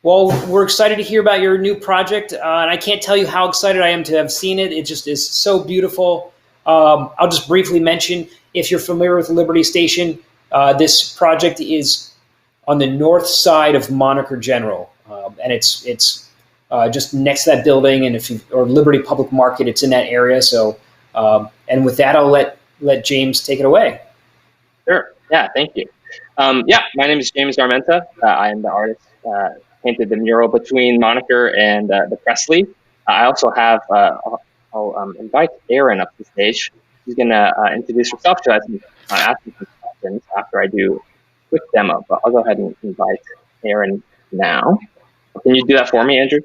Well, we're excited to hear about your new project, and I can't tell you how excited I am to have seen it. It just is so beautiful. I'll just briefly mention, if you're familiar with Liberty Station, this project is on the north side of Moniker General, and it's just next to that building. And if you or Liberty Public Market, it's in that area. So, and with that, I'll let James take it away. Sure. Yeah, thank you. Yeah, my name is James Armenta. I am the artist painted the mural between Moniker and the Presley. I also have, I'll invite Erin up to the stage. She's going to introduce herself to us and ask me some questions after I do a quick demo. But I'll go ahead and invite Erin now. Can you do that for me, Andrew?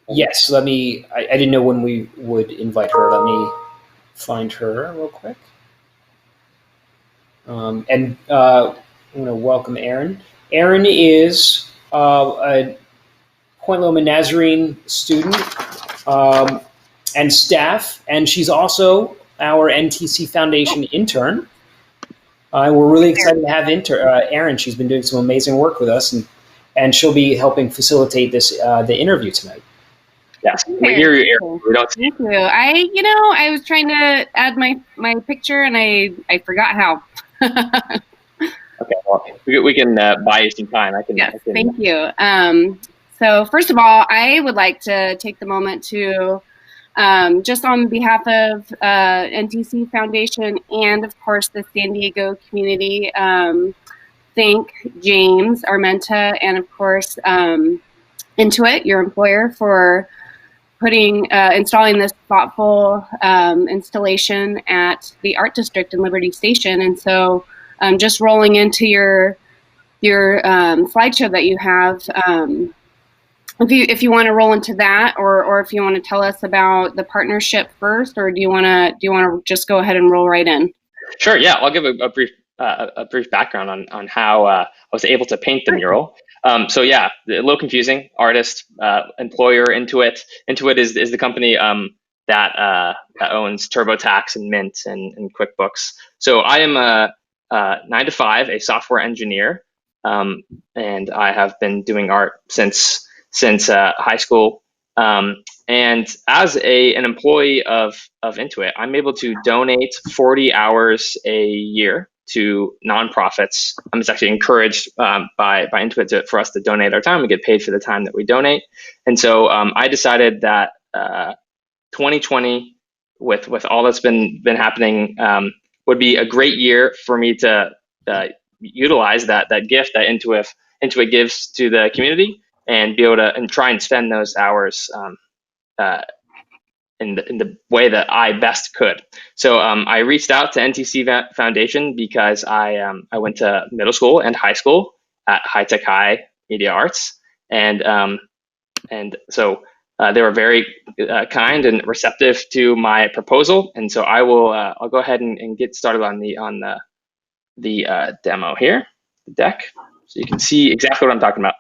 Yes, let me. I didn't know when we would invite her. Let me find her real quick. And I'm going to welcome Erin. Erin is a Point Loma Nazarene student and staff, and she's also our NTC Foundation intern. We're really excited to have Erin. She's been doing some amazing work with us, and she'll be helping facilitate the interview tonight. Yes, we hear you, Erin. We don't Thank you. I was trying to add my picture, and I forgot how. Okay, well, we can buy you some time. Yes, thank you. So first of all, I would like to take the moment to, just on behalf of NTC Foundation and, of course, the San Diego community, thank James Armenta and, of course, Intuit, your employer, for installing this thoughtful installation at the Art District in Liberty Station. And so just rolling into your slideshow that you have, if you want to roll into that, or if you want to tell us about the partnership first, or do you want to just go ahead and roll right in? Sure. Yeah, I'll give a brief background on how I was able to paint the mural. So yeah, a little confusing. Artist, employer, Intuit. Intuit is the company that owns TurboTax and Mint and QuickBooks. So I am a 9 to 5, a software engineer, and I have been doing art since high school. And as an employee of Intuit, I'm able to donate 40 hours a year to nonprofits. It's actually encouraged by Intuit for us to donate our time. We get paid for the time that we donate. And so I decided that 2020, with all that's been happening, would be a great year for me to utilize that gift that Intuit gives to the community, and be able to try and spend those hours in the way that I best could. So I reached out to NTC Foundation because I went to middle school and high school at High Tech High Media Arts, and so they were very kind and receptive to my proposal. And so I'll go ahead and get started on the demo here, the deck, so you can see exactly what I'm talking about.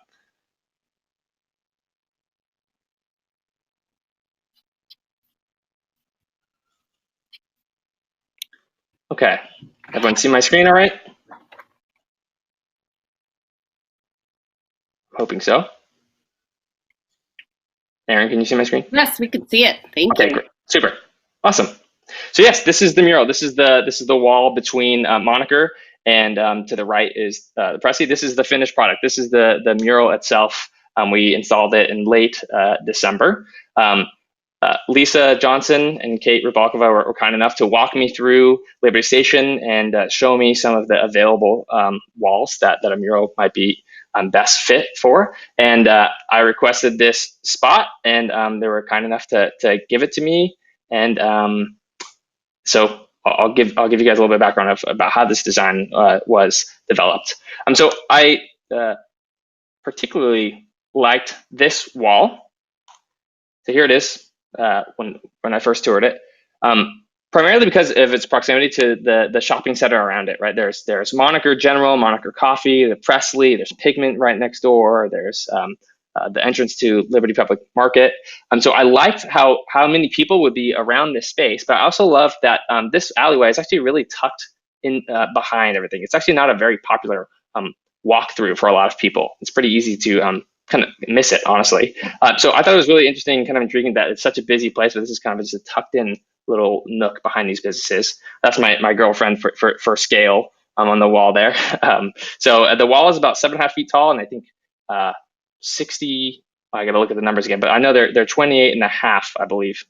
Okay, everyone see my screen all right? Hoping so. Erin, can you see my screen? Yes, we can see it. Thank you. Great. Super. Awesome. So yes, this is the mural. This is the wall between Moniker, and to the right is the Presley. This is the finished product. This is the mural itself. We installed it in late December. Lisa Johnson and Kate Rybalkova were kind enough to walk me through Liberty Station and show me some of the available walls that a mural might be best fit for. And I requested this spot, and they were kind enough to give it to me. And so I'll give you guys a little bit of background about how this design was developed. So I particularly liked this wall. So here it is. When I first toured it, primarily because of its proximity to the shopping center around it. Right, there's Moniker General, Moniker Coffee, the Presley. There's Pigment right next door. There's the entrance to Liberty Public Market. So I liked how many people would be around this space, but I also loved that this alleyway is actually really tucked in behind everything. It's actually not a very popular walkthrough for a lot of people. It's pretty easy to kind of miss it, honestly. So I thought it was really interesting, kind of intriguing that it's such a busy place, but this is kind of just a tucked in little nook behind these businesses. That's my girlfriend for scale on the wall there. So the wall is about 7.5 feet tall, and I think 60. I got to look at the numbers again, but I know they're 28.5, I believe,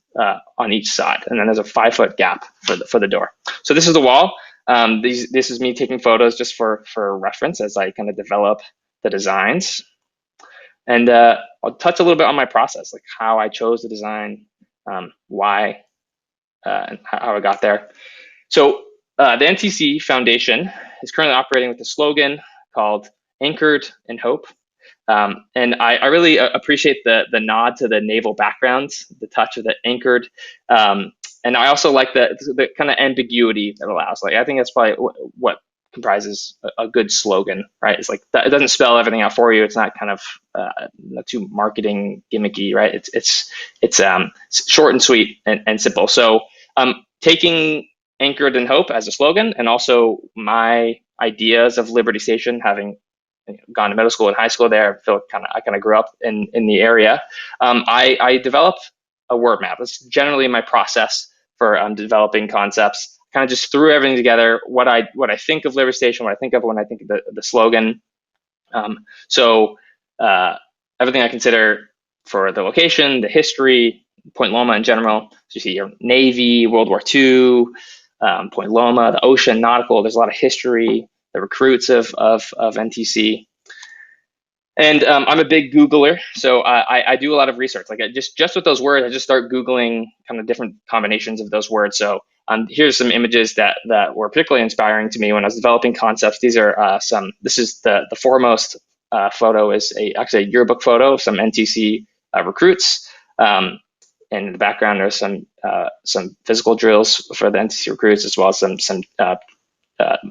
on each side, and then there's a 5-foot gap for the door. So this is the wall. This is me taking photos just for reference as I kind of develop the designs. And I'll touch a little bit on my process, like how I chose the design, why, and how I got there. So the NTC Foundation is currently operating with a slogan called "Anchored in Hope." And I really appreciate the nod to the naval background, the touch of the anchored. And I also like the kind of ambiguity that allows. Like, I think that's probably what comprises a good slogan, right? It's like that, it doesn't spell everything out for you. It's not kind of not too marketing gimmicky, right? It's short and sweet and simple. So taking "Anchored in Hope" as a slogan, and also my ideas of Liberty Station, having gone to middle school and high school there, I kind of grew up in the area. I developed a word map. That's generally my process for developing concepts. Kind of just threw everything together. What I think of Liberty Station, what I think of when I think of the slogan. So everything I consider for the location, the history, Point Loma in general. So you see your Navy, World War II, Point Loma, the ocean, nautical. There's a lot of history. The recruits of NTC. And I'm a big Googler, so I do a lot of research. Like just with those words, I just start Googling kind of different combinations of those words. So here's some images that were particularly inspiring to me when I was developing concepts. These are this is the foremost photo is actually a yearbook photo of some NTC recruits. And in the background, there's some physical drills for the NTC recruits, as well as some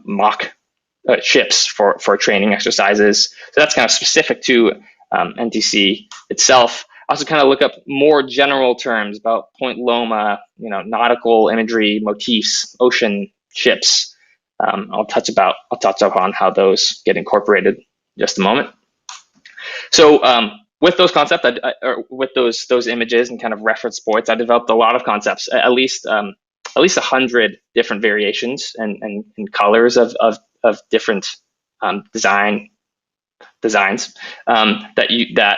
mock ships for training exercises. So that's kind of specific to NTC itself. I also kind of look up more general terms about Point Loma, nautical imagery, motifs, ocean ships. I'll touch upon how those get incorporated in just a moment. So with those concepts, or with those images and kind of reference points, I developed a lot of concepts, at least 100 different variations and colors of different designs that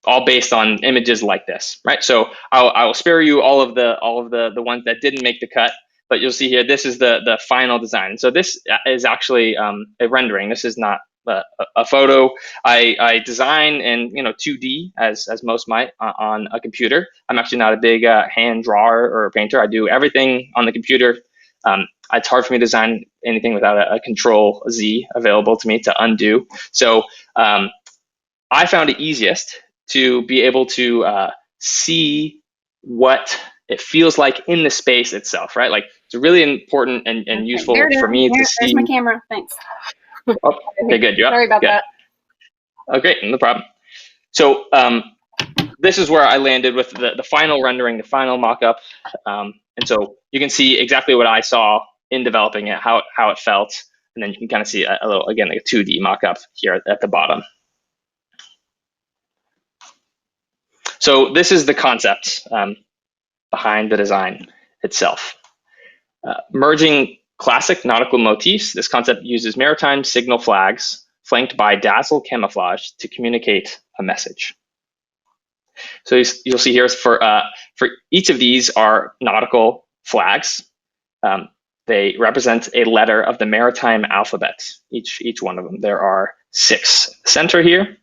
all based on images like this, right? So I will spare you all of the ones that didn't make the cut, but you'll see here, this is the final design. So this is actually a rendering. This is not a photo. I design in 2D as most might on a computer. I'm actually not a big hand drawer or painter. I do everything on the computer. It's hard for me to design anything without a Control Z available to me to undo. So I found it easiest to be able to see what it feels like in the space itself, right? Like it's really important and useful for me to see. There's my camera. Thanks. Oh, okay, good. You're up. Sorry about that. Oh, great. No problem. So this is where I landed with the final rendering, the final mock-up. And so you can see exactly what I saw in developing it, how it felt. And then you can kind of see a little, again, like a 2D mock-up here at the bottom. So this is the concept behind the design itself. Merging classic nautical motifs, this concept uses maritime signal flags flanked by dazzle camouflage to communicate a message. So you'll see here for each of these are nautical flags. They represent a letter of the maritime alphabet, each one of them. There are 6. Center here.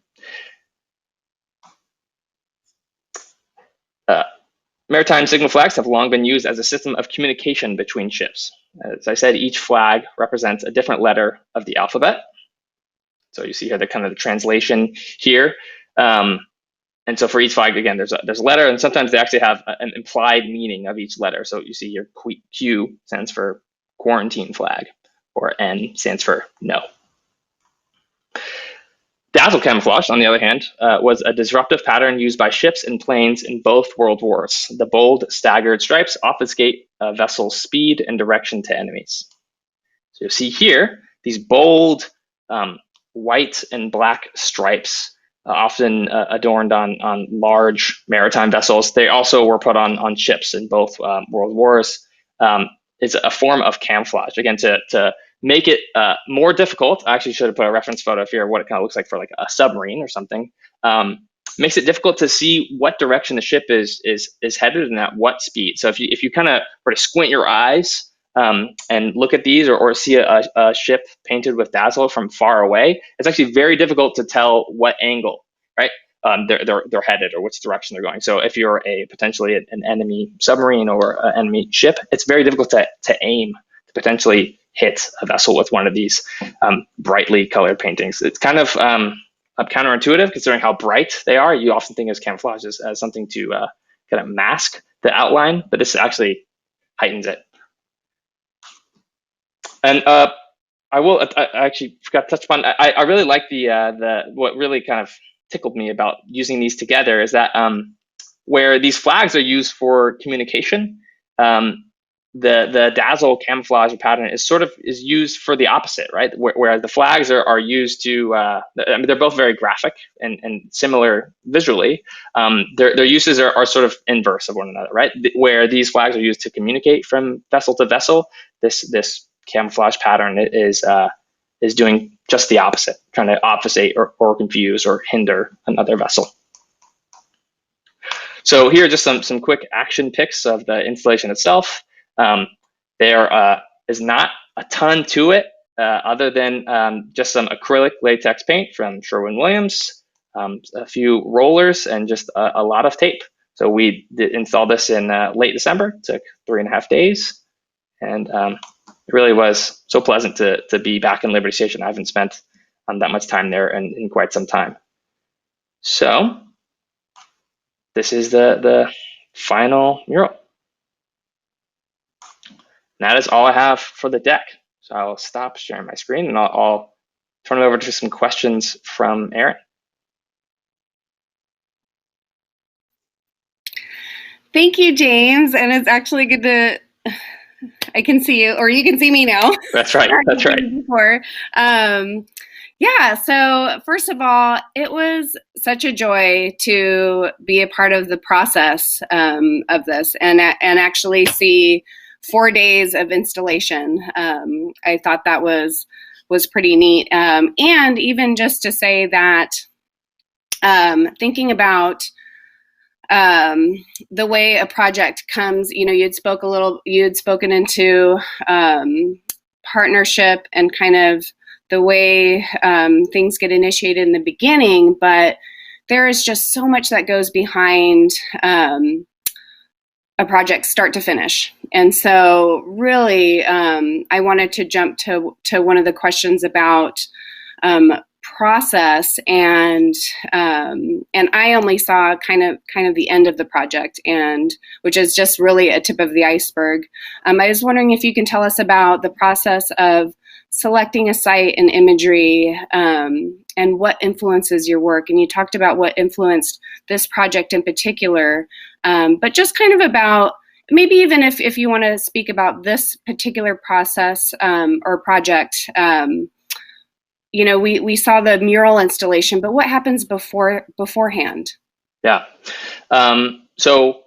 Maritime signal flags have long been used as a system of communication between ships. As I said, each flag represents a different letter of the alphabet. So you see here the kind of the translation here. And so for each flag, again, there's a letter, and sometimes they actually have an implied meaning of each letter. So you see here Q stands for quarantine flag, or N stands for no. Dazzle camouflage, on the other hand, was a disruptive pattern used by ships and planes in both world wars. The bold, staggered stripes obfuscate a vessel's speed and direction to enemies. So you'll see here, these bold white and black stripes often adorned on large maritime vessels. They also were put on ships in both world wars. It's a form of camouflage, again, to make it more difficult. I actually should have put a reference photo here of what it kind of looks like for like a submarine or something. Makes it difficult to see what direction the ship is headed and at what speed. So if you kind of were to squint your eyes and look at these, or see a ship painted with dazzle from far away, it's actually very difficult to tell what angle, right? They're headed, or which direction they're going. So if you're potentially an enemy submarine or an enemy ship, it's very difficult to aim to potentially hit a vessel with one of these brightly colored paintings. It's kind of counterintuitive considering how bright they are. You often think of camouflage as something to kind of mask the outline, but this actually heightens it. And I actually forgot to touch upon. I really like the what really kind of tickled me about using these together is that where these flags are used for communication, the dazzle camouflage pattern is used for the opposite, right? Whereas the flags are used to, I mean, they're both very graphic and similar visually. Their uses are sort of inverse of one another, right? Where these flags are used to communicate from vessel to vessel, this camouflage pattern is doing just the opposite, trying to obfuscate or confuse or hinder another vessel. So here are just some quick action pics of the installation itself. There is not a ton to it other than just some acrylic latex paint from Sherwin-Williams, a few rollers, and just a lot of tape. So we installed this in late December. It took 3.5 days, and it really was so pleasant to be back in Liberty Station. I haven't spent that much time there in quite some time. So this is the final mural. And that is all I have for the deck. So I'll stop sharing my screen and I'll turn it over to some questions from Erin. Thank you, James. And it's actually good to, I can see you, or you can see me now. That's right. That's right. Before. Yeah, so first of all, it was such a joy to be a part of the process of this and actually see 4 days of installation. I thought that was pretty neat. And even just to say that thinking about the way a project comes, you had spoken into partnership and kind of the way things get initiated in the beginning, but there is just so much that goes behind a project start to finish. And so really, I wanted to jump to one of the questions about process, and I only saw kind of the end of the project, and which is just really a tip of the iceberg. I was wondering if you can tell us about the process of selecting a site and imagery, and what influences your work. And you talked about what influenced this project in particular, but just kind of about maybe even if you want to speak about this particular process or project. We saw the mural installation, but what happens beforehand? Yeah. So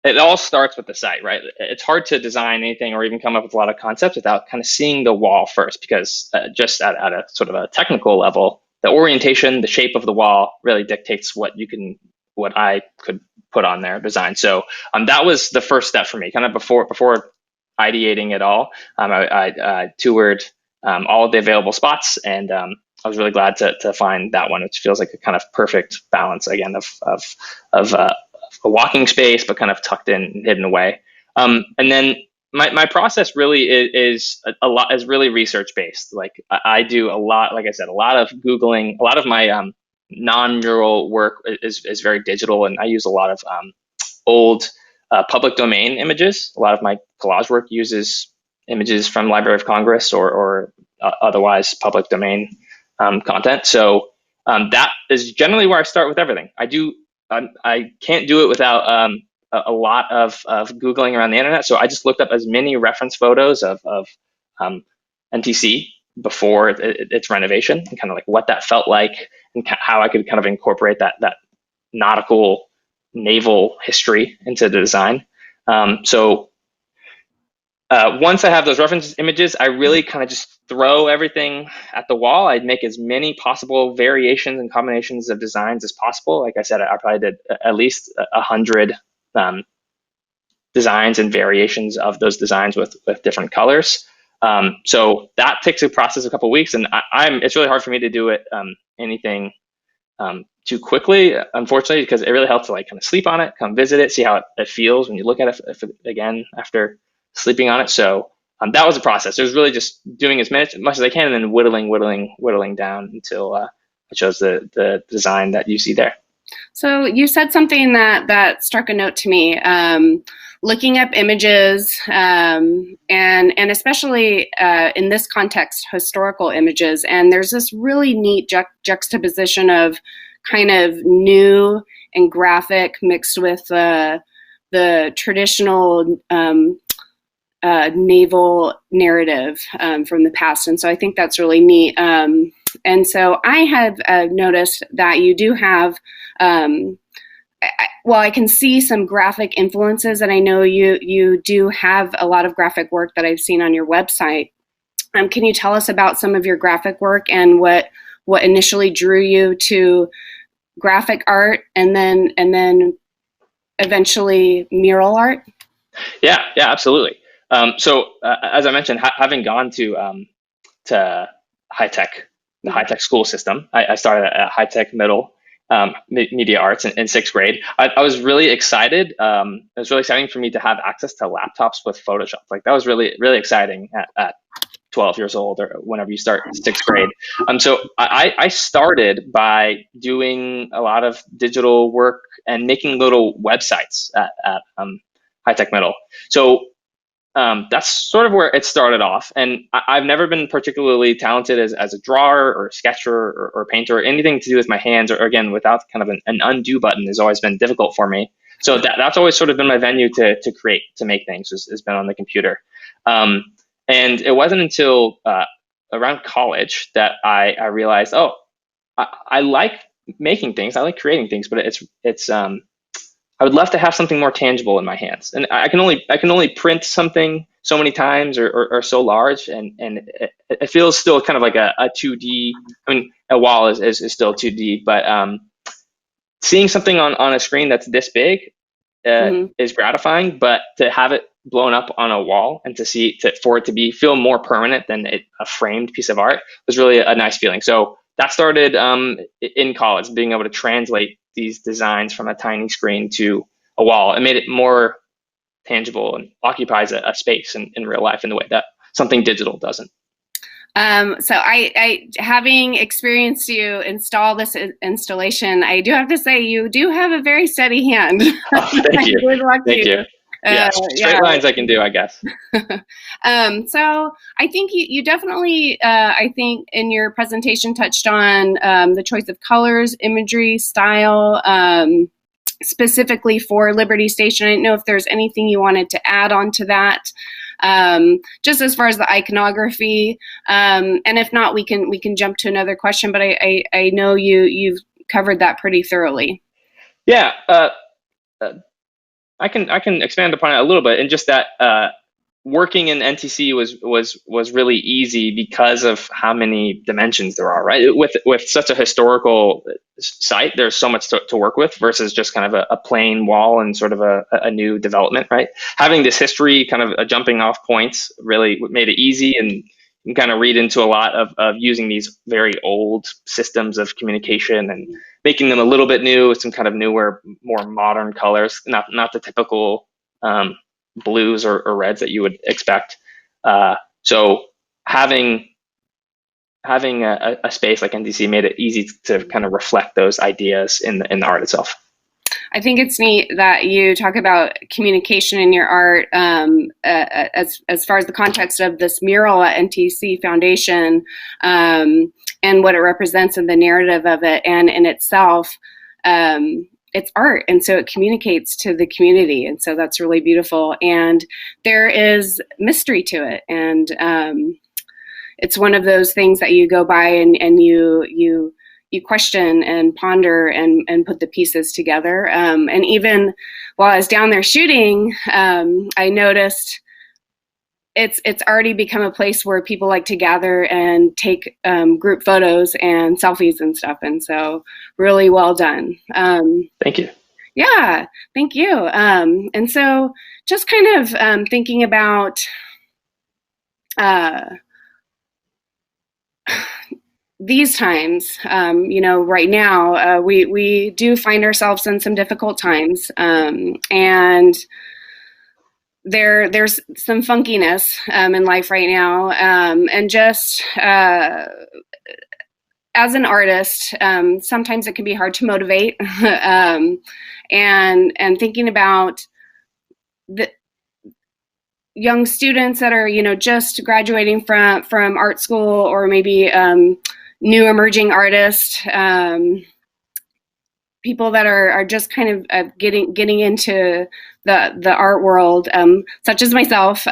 it all starts with the site, right? It's hard to design anything or even come up with a lot of concepts without kind of seeing the wall first, because just at a sort of a technical level, the orientation, the shape of the wall really dictates what I could put on their design. So that was the first step for me, kind of before ideating it all. I toured all of the available spots, and I was really glad to find that one, which feels like a kind of perfect balance again of a walking space, but kind of tucked in and hidden away. And then my process really is really research based. Like I do a lot, like I said, a lot of Googling. A lot of my non-mural work is very digital, and I use a lot of old public domain images. A lot of my collage work uses images from Library of Congress or otherwise public domain content. So that is generally where I start with everything. I can't do it without a lot of Googling around the internet. So I just looked up as many reference photos of NTC before its renovation, and kind of like what that felt like, and how I could kind of incorporate that nautical naval history into the design. So once I have those reference images, I really kind of just throw everything at the wall. I'd make as many possible variations and combinations of designs as possible. Like I said, I probably did at least 100 designs and variations of those designs with different colors. So that takes a process a couple of weeks, and it's really hard for me to do it anything too quickly, unfortunately, because it really helps to like kind of sleep on it, come visit it, see how it feels when you look at it again after sleeping on it. So that was a process. It was really just doing as much as I can, and then whittling down until I chose the design that you see there. So you said something that struck a note to me. Looking up images, and especially in this context, historical images. And there's this really neat juxtaposition of kind of new and graphic mixed with the traditional naval narrative from the past. And so I think that's really neat. And so I have noticed that you do have I can see some graphic influences, and I know you do have a lot of graphic work that I've seen on your website. Can you tell us about some of your graphic work and what initially drew you to graphic art and then eventually mural art? Yeah, absolutely. So as I mentioned, having gone to high tech, the high tech school system, I started at high tech middle. Media arts in sixth grade. I was really excited. It was really exciting for me to have access to laptops with Photoshop. Like that was really, really exciting at 12 years old or whenever you start sixth grade. So I started by doing a lot of digital work and making little websites at high tech middle. So that's sort of where it started off. And I've never been particularly talented as a drawer or a sketcher or painter or anything to do with my hands, or again, without kind of an undo button has always been difficult for me. So that's always sort of been my venue to create, to make things, has been on the computer. And it wasn't until around college that I realized, I like making things, I like creating things, but it's I would love to have something more tangible in my hands, and I can only print something so many times or so large, and it feels still kind of like a 2D. I mean, a wall is still 2D, but seeing something on a screen that's this big is gratifying. But to have it blown up on a wall and for it to feel more permanent than a framed piece of art was really a nice feeling. So that started in college, being able to translate these designs from a tiny screen to a wall. It made it more tangible and occupies a space in real life in the way that something digital doesn't. So I having experienced you install this installation, I do have to say you do have a very steady hand. Oh, thank you. Thank you. Yeah, straight lines I can do, I guess. So I think you definitely, I think in your presentation touched on the choice of colors, imagery, style, specifically for Liberty Station. I didn't know if there's anything you wanted to add on to that, just as far as the iconography. And if not, we can jump to another question. But I know you've covered that pretty thoroughly. Yeah. I can expand upon it a little bit, and just that working in NTC was really easy because of how many dimensions there are, right? With such a historical site, there's so much to work with versus just kind of a plain wall and sort of a new development, right? Having this history, kind of a jumping off points, really made it easy, and you can kind of read into a lot of using these very old systems of communication and making them a little bit new with some kind of newer, more modern colors, not the typical blues or reds that you would expect. So having a space like NTC made it easy to kind of reflect those ideas in the art itself. I think it's neat that you talk about communication in your art as far as the context of this mural at NTC Foundation and what it represents in the narrative of it, and in itself, it's art, and so it communicates to the community, and so that's really beautiful. And there is mystery to it, and it's one of those things that you go by and you question and ponder and put the pieces together. And even while I was down there shooting, I noticed it's already become a place where people like to gather and take group photos and selfies and stuff. And so really well done. Thank you. Yeah, thank you. And so just kind of thinking about these times, right now, we do find ourselves in some difficult times. And there's some funkiness in life right now. And just as an artist, sometimes it can be hard to motivate. And thinking about the young students that are, just graduating from art school, or maybe new emerging artists, people that are just kind of getting into the art world, such as myself.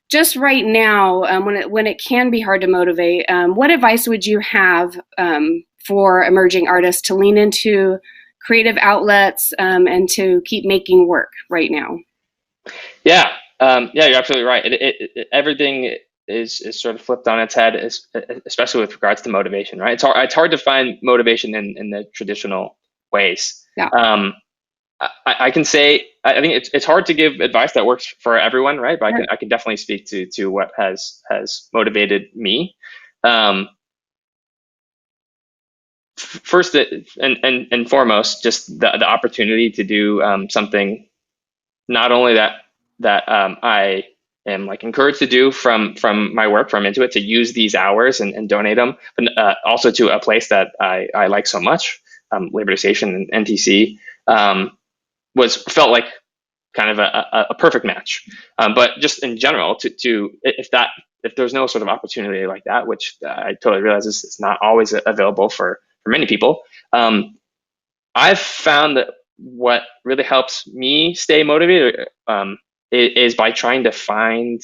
Just right now, when it can be hard to motivate, what advice would you have for emerging artists to lean into creative outlets and to keep making work right now? Yeah, you're absolutely right. Everything is sort of flipped on its head, especially with regards to motivation, right? It's hard to find motivation in the traditional ways. Yeah. I can say, I think it's hard to give advice that works for everyone, right? But I can definitely speak to what has motivated me. First and foremost, just the opportunity to do something, not only that I am like encouraged to do from my work, from Intuit, to use these hours and donate them, but also to a place that I like so much, Liberty Station and NTC, felt like kind of a perfect match. But just in general, if there's no sort of opportunity like that, which I totally realize is not always available for many people, I've found that what really helps me stay motivated is by trying to find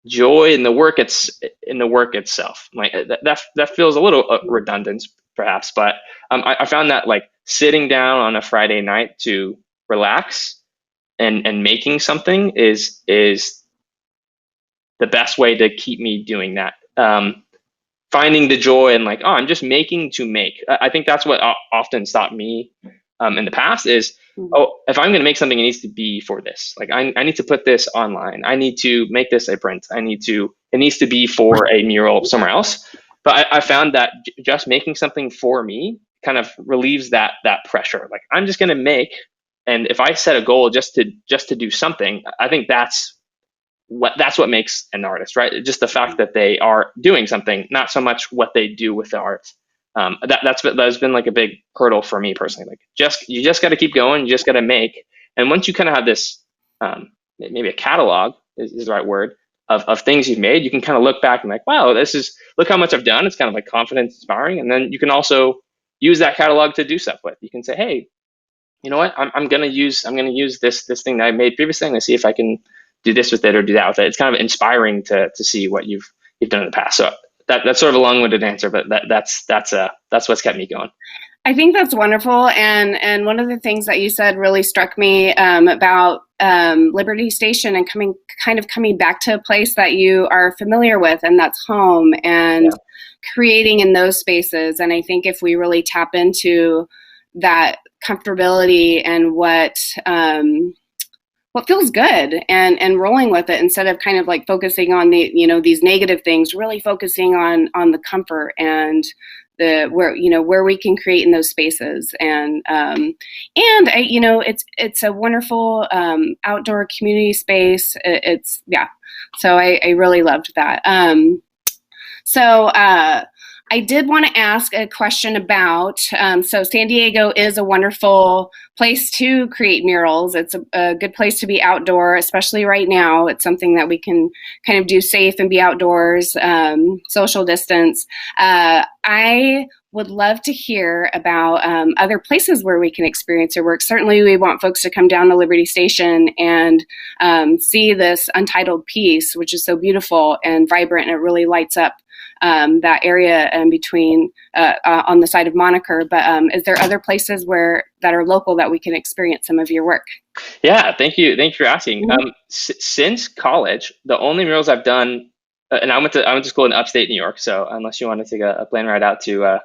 joy in the work itself. Like that feels a little redundant, perhaps, but I found that like sitting down on a Friday night to relax and making something is the best way to keep me doing that. Finding the joy in like, oh, I'm just making to make. I think that's what often stopped me in the past is, oh, if I'm going to make something, it needs to be for this. Like I need to put this online. I need to make this a print. It needs to be for a mural somewhere else. But I found that just making something for me kind of relieves that pressure. Like I'm just going to make, and if I set a goal just to do something, I think that's what makes an artist, right? Just the fact that they are doing something, not so much what they do with the art. That's been like a big hurdle for me personally. Like you just got to keep going. You just got to make. And once you kind of have this, maybe a catalog is the right word of things you've made, you can kind of look back and like, wow, look how much I've done. It's kind of like confidence inspiring. And then you can also use that catalog to do stuff with. You can say, hey, you know what? I'm gonna use this thing that I made previously and see if I can do this with it or do that with it. It's kind of inspiring to see what you've done in the past. So that's sort of a long-winded answer, but that's what's kept me going. I think that's wonderful. And one of the things that you said really struck me about Liberty Station and coming back to a place that you are familiar with, and that's home, and creating in those spaces. And I think if we really tap into that comfortability and what feels good and rolling with it, instead of kind of like focusing on these negative things, really focusing on the comfort and where we can create in those spaces. And it's a wonderful outdoor community space. So I really loved that. I did want to ask a question about, so San Diego is a wonderful place to create murals. It's a good place to be outdoor, especially right now. It's something that we can kind of do safe and be outdoors, social distance. I would love to hear about other places where we can experience your work. Certainly, we want folks to come down to Liberty Station and see this untitled piece, which is so beautiful and vibrant, and it really lights up that area in between on the side of Moniker. But is there other places that are local that we can experience some of your work? Yeah, thank you for asking. Since college, the only murals I've done, and I went to school in upstate New York. So unless you want to take a plane ride out to a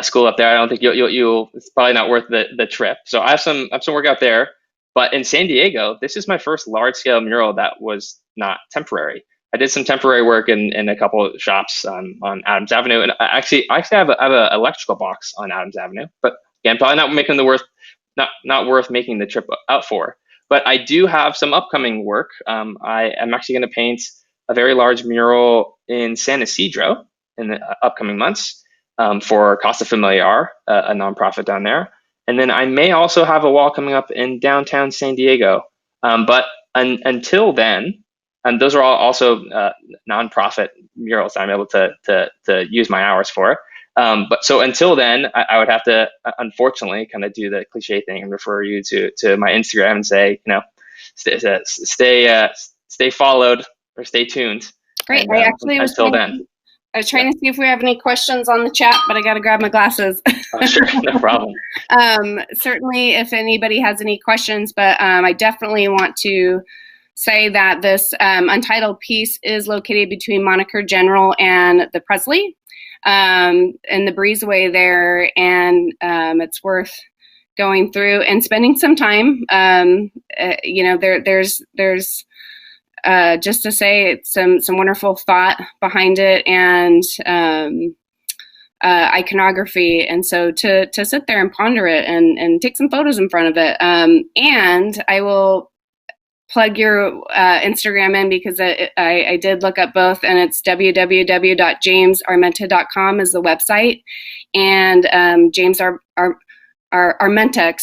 school up there, I don't think you'll. It's probably not worth the trip. So I have some work out there. But in San Diego, this is my first large scale mural that was not temporary. I did some temporary work in a couple of shops on Adams Avenue, and I actually have an electrical box on Adams Avenue. But again, probably not worth making the trip out for. But I do have some upcoming work. I am actually going to paint a very large mural in San Isidro in the upcoming months for Casa Familiar, a nonprofit down there. And then I may also have a wall coming up in downtown San Diego. But until then, and those are all also nonprofit murals I'm able to use my hours for. But so until then, I would have to, unfortunately, kind of do the cliche thing and refer you to my Instagram and say, stay followed or stay tuned. Great. And, I actually until then. I was trying to see if we have any questions on the chat, but I got to grab my glasses. Oh, sure, no problem. Certainly, if anybody has any questions, but I definitely want to say that this untitled piece is located between Moniker General and the Presley, in the breezeway there, and it's worth going through and spending some time. There's just to say some wonderful thought behind it and iconography, and so to sit there and ponder it and take some photos in front of it. And I will plug your Instagram in because I did look up both, and it's www.jamesarmenta.com is the website, and Armenta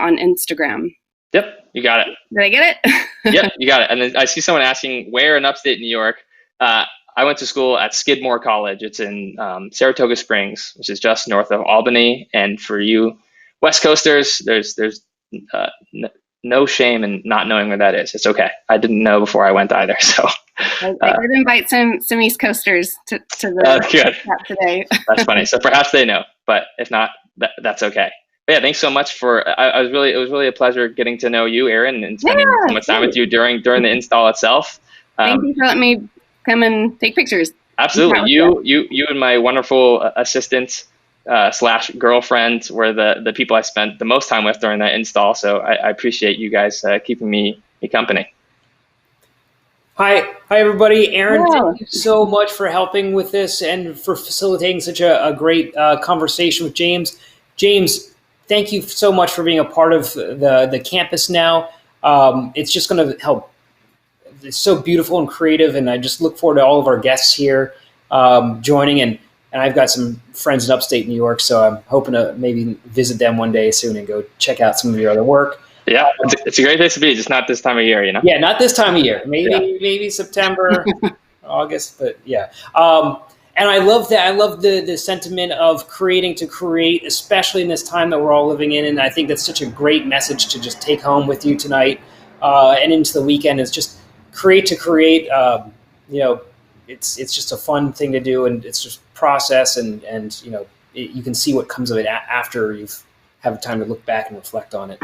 on Instagram. Yep, you got it. Did I get it? Yep, you got it. And then I see someone asking where in upstate New York. I went to school at Skidmore College. It's in Saratoga Springs, which is just north of Albany. And for you West Coasters, there's no shame in not knowing where that is. It's okay. I didn't know before I went either. So I did invite some East Coasters to the chat today. That's funny. So perhaps they know, but if not, that's okay. But yeah, thanks so much for. It was really a pleasure getting to know you, Erin, and spending so much time with you during the install itself. Thank you for letting me come and take pictures. Absolutely, you and my wonderful assistant / girlfriend were the people I spent the most time with during that install. So I appreciate you guys keeping me company. Hi everybody. Erin, thank you so much for helping with this and for facilitating such a great conversation with James. James, thank you so much for being a part of the campus now. It's just going to help. It's so beautiful and creative, and I just look forward to all of our guests here joining. And I've got some friends in upstate New York, so I'm hoping to maybe visit them one day soon and go check out some of your other work. Yeah, it's a great place to be, just not this time of year, Yeah, not this time of year. Maybe September, August, but yeah. And I love that. I love the sentiment of creating to create, especially in this time that we're all living in. And I think that's such a great message to just take home with you tonight and into the weekend. Is just create to create. It's just a fun thing to do, and it's just process, and you can see what comes of it after you've have time to look back and reflect on it.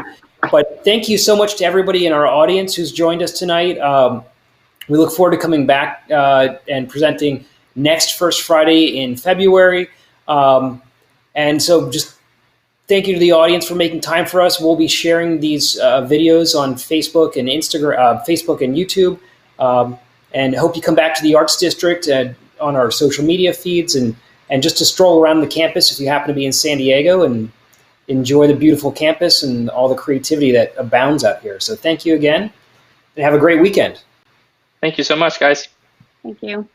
But thank you so much to everybody in our audience who's joined us tonight. We look forward to coming back and presenting next First Friday in February. And so just thank you to the audience for making time for us. We'll be sharing these videos on Facebook and Instagram, Facebook and YouTube. And hope you come back to the Arts District on our social media feeds and just to stroll around the campus if you happen to be in San Diego and enjoy the beautiful campus and all the creativity that abounds out here. So thank you again and have a great weekend. Thank you so much, guys. Thank you.